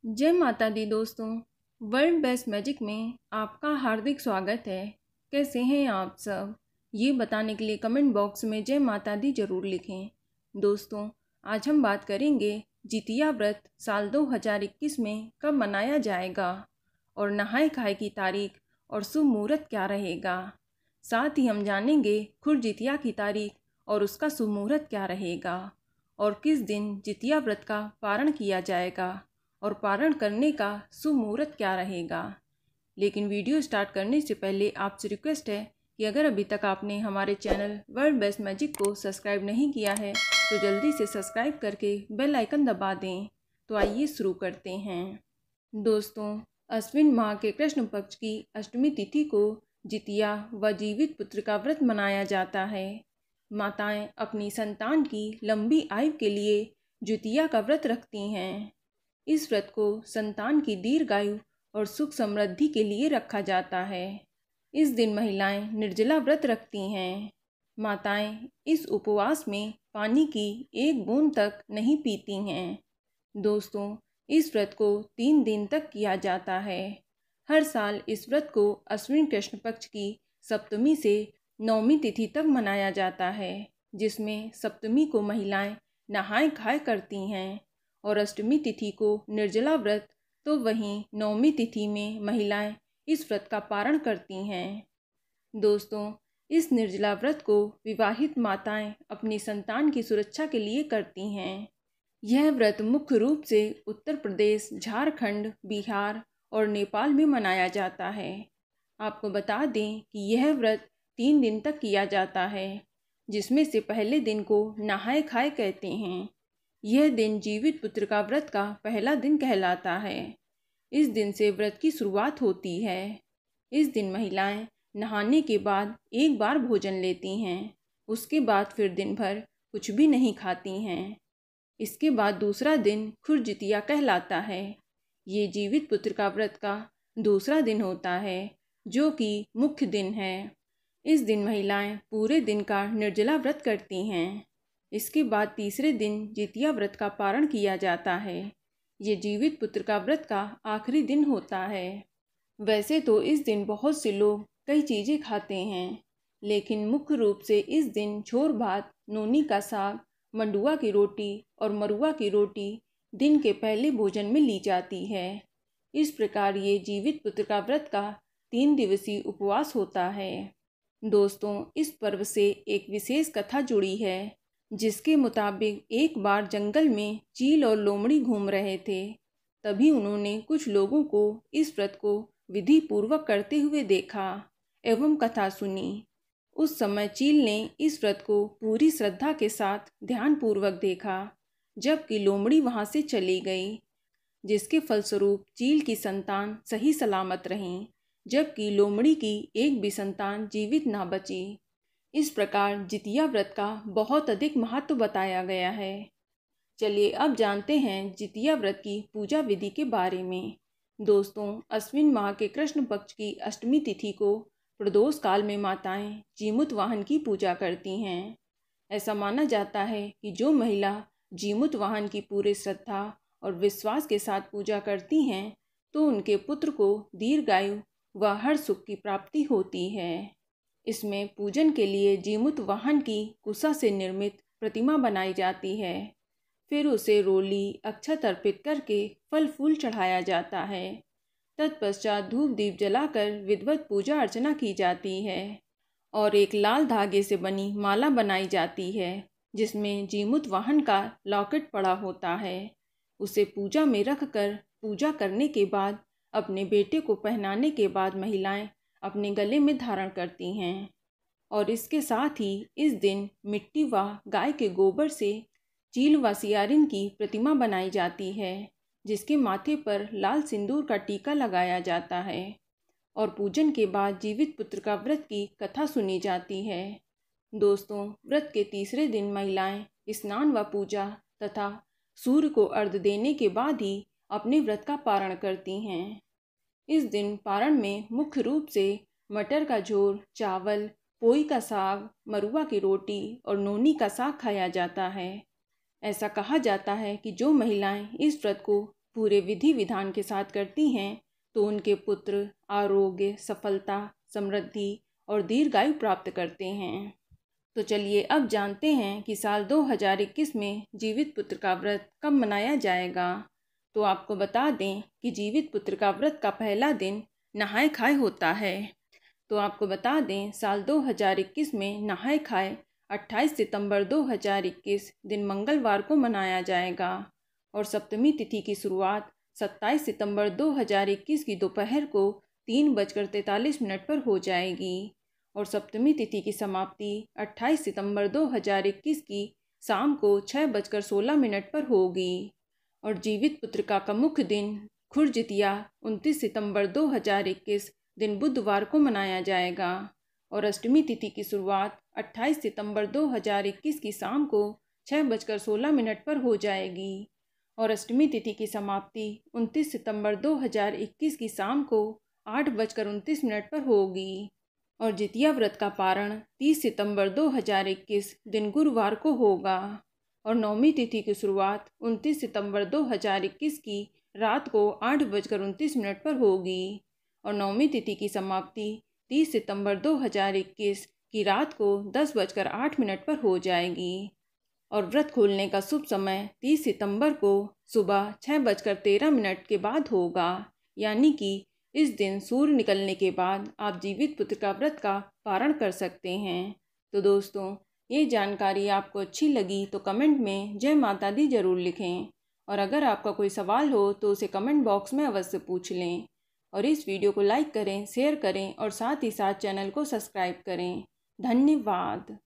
जय माता दी दोस्तों। वर्ल्ड बेस्ट मैजिक में आपका हार्दिक स्वागत है। कैसे हैं आप सब, ये बताने के लिए कमेंट बॉक्स में जय माता दी ज़रूर लिखें। दोस्तों, आज हम बात करेंगे जितिया व्रत साल 2021 में कब मनाया जाएगा और नहाए खाए की तारीख और शुभ मुहूर्त क्या रहेगा। साथ ही हम जानेंगे खुर जितिया की तारीख और उसका शुभ मुहूर्त क्या रहेगा और किस दिन जितिया व्रत का पारण किया जाएगा और पारण करने का शुभ मुहूर्त क्या रहेगा। लेकिन वीडियो स्टार्ट करने से पहले आपसे रिक्वेस्ट है कि अगर अभी तक आपने हमारे चैनल वर्ल्ड बेस्ट मैजिक को सब्सक्राइब नहीं किया है तो जल्दी से सब्सक्राइब करके बेल आइकन दबा दें। तो आइए शुरू करते हैं। दोस्तों, अश्विन माह के कृष्ण पक्ष की अष्टमी तिथि को जितिया व जीवित पुत्र का व्रत मनाया जाता है। माताएं अपनी संतान की लंबी आयु के लिए जितिया का व्रत रखती हैं। इस व्रत को संतान की दीर्घायु और सुख समृद्धि के लिए रखा जाता है। इस दिन महिलाएं निर्जला व्रत रखती हैं। माताएं इस उपवास में पानी की एक बूंद तक नहीं पीती हैं। दोस्तों, इस व्रत को 3 दिन तक किया जाता है। हर साल इस व्रत को अश्विन कृष्ण पक्ष की सप्तमी से नवमी तिथि तक मनाया जाता है, जिसमें सप्तमी को महिलाएं नहाए खाए करती हैं और अष्टमी तिथि को निर्जला व्रत, तो वहीं नवमी तिथि में महिलाएं इस व्रत का पारण करती हैं। दोस्तों, इस निर्जला व्रत को विवाहित माताएं अपनी संतान की सुरक्षा के लिए करती हैं। यह व्रत मुख्य रूप से उत्तर प्रदेश, झारखंड, बिहार और नेपाल में मनाया जाता है। आपको बता दें कि यह व्रत 3 दिन तक किया जाता है, जिसमें से पहले दिन को नहाए खाए कहते हैं। यह दिन जीवित पुत्र का व्रत का पहला दिन कहलाता है। इस दिन से व्रत की शुरुआत होती है। इस दिन महिलाएं नहाने के बाद एक बार भोजन लेती हैं। उसके बाद फिर दिन भर कुछ भी नहीं खाती हैं। इसके बाद दूसरा दिन खुर जितिया कहलाता है। ये जीवित पुत्र का व्रत का दूसरा दिन होता है, जो कि मुख्य दिन है। इस दिन महिलाएं पूरे दिन का निर्जला व्रत करती हैं। इसके बाद तीसरे दिन जितिया व्रत का पारण किया जाता है। ये जीवित पुत्र का व्रत का आखिरी दिन होता है। वैसे तो इस दिन बहुत से लोग कई चीज़ें खाते हैं, लेकिन मुख्य रूप से इस दिन छोर भात, नोनी का साग, मंडुआ की रोटी और मरुआ की रोटी दिन के पहले भोजन में ली जाती है। इस प्रकार ये जीवित पुत्र का व्रत का 3 दिवसीय उपवास होता है। दोस्तों, इस पर्व से एक विशेष कथा जुड़ी है, जिसके मुताबिक एक बार जंगल में चील और लोमड़ी घूम रहे थे। तभी उन्होंने कुछ लोगों को इस व्रत को विधि पूर्वक करते हुए देखा एवं कथा सुनी। उस समय चील ने इस व्रत को पूरी श्रद्धा के साथ ध्यान पूर्वक देखा, जबकि लोमड़ी वहां से चली गई, जिसके फलस्वरूप चील की संतान सही सलामत रहीं, जबकि लोमड़ी की एक भी संतान जीवित ना बची। इस प्रकार जितिया व्रत का बहुत अधिक महत्व बताया गया है। चलिए अब जानते हैं जितिया व्रत की पूजा विधि के बारे में। दोस्तों, अश्विन माह के कृष्ण पक्ष की अष्टमी तिथि को प्रदोष काल में माताएं जीमूत वाहन की पूजा करती हैं। ऐसा माना जाता है कि जो महिला जीमूत वाहन की पूरे श्रद्धा और विश्वास के साथ पूजा करती हैं, तो उनके पुत्र को दीर्घायु व हर सुख की प्राप्ति होती है। इसमें पूजन के लिए जीमूत वाहन की कुसा से निर्मित प्रतिमा बनाई जाती है। फिर उसे रोली, अक्षत अर्पित करके फल फूल चढ़ाया जाता है। तत्पश्चात धूप दीप जलाकर विधिवत पूजा अर्चना की जाती है और एक लाल धागे से बनी माला बनाई जाती है, जिसमें जीमूत वाहन का लॉकेट पड़ा होता है। उसे पूजा में रख कर पूजा करने के बाद अपने बेटे को पहनाने के बाद महिलाएं अपने गले में धारण करती हैं। और इसके साथ ही इस दिन मिट्टी व गाय के गोबर से चील व सियारिन की प्रतिमा बनाई जाती है, जिसके माथे पर लाल सिंदूर का टीका लगाया जाता है और पूजन के बाद जीवित पुत्र का व्रत की कथा सुनी जाती है। दोस्तों, व्रत के तीसरे दिन महिलाएं स्नान व पूजा तथा सूर्य को अर्घ्य देने के बाद ही अपने व्रत का पारण करती हैं। इस दिन पारण में मुख्य रूप से मटर का झोर, चावल, पोई का साग, मरुआ की रोटी और नोनी का साग खाया जाता है। ऐसा कहा जाता है कि जो महिलाएं इस व्रत को पूरे विधि विधान के साथ करती हैं तो उनके पुत्र आरोग्य, सफलता, समृद्धि और दीर्घायु प्राप्त करते हैं। तो चलिए अब जानते हैं कि साल 2021 में जीवित पुत्र का व्रत कब मनाया जाएगा। तो आपको बता दें कि जीवित पुत्र का व्रत का पहला दिन नहाय खाए होता है। तो आपको बता दें साल 2021 में नहाय खाए 28 सितंबर 2021 दिन मंगलवार को मनाया जाएगा और सप्तमी तिथि की शुरुआत 27 सितंबर 2021 की दोपहर को 3:43 पर हो जाएगी और सप्तमी तिथि की समाप्ति 28 सितंबर 2021 की शाम को 6:16 पर होगी और जीवित पुत्र का मुख्य दिन खुरजितिया 29 सितंबर 2021 दिन बुधवार को मनाया जाएगा और अष्टमी तिथि की शुरुआत 28 सितंबर 2021 की शाम को 6:16 पर हो जाएगी और अष्टमी तिथि की समाप्ति 29 सितंबर 2021 की शाम को 8:29 पर होगी और जितिया व्रत का पारण 30 सितंबर 2021 दिन गुरुवार को होगा और नवमी तिथि की शुरुआत 29 सितंबर 2021 की रात को 8:29 पर होगी और नवमी तिथि की समाप्ति 30 सितंबर 2021 की रात को 10:08 पर हो जाएगी और व्रत खोलने का शुभ समय 30 सितंबर को सुबह 6:13 के बाद होगा, यानी कि इस दिन सूर्य निकलने के बाद आप जीवित पुत्र का व्रत का पारण कर सकते हैं। तो दोस्तों, ये जानकारी आपको अच्छी लगी तो कमेंट में जय माता दी जरूर लिखें और अगर आपका कोई सवाल हो तो उसे कमेंट बॉक्स में अवश्य पूछ लें और इस वीडियो को लाइक करें, शेयर करें और साथ ही साथ चैनल को सब्सक्राइब करें। धन्यवाद।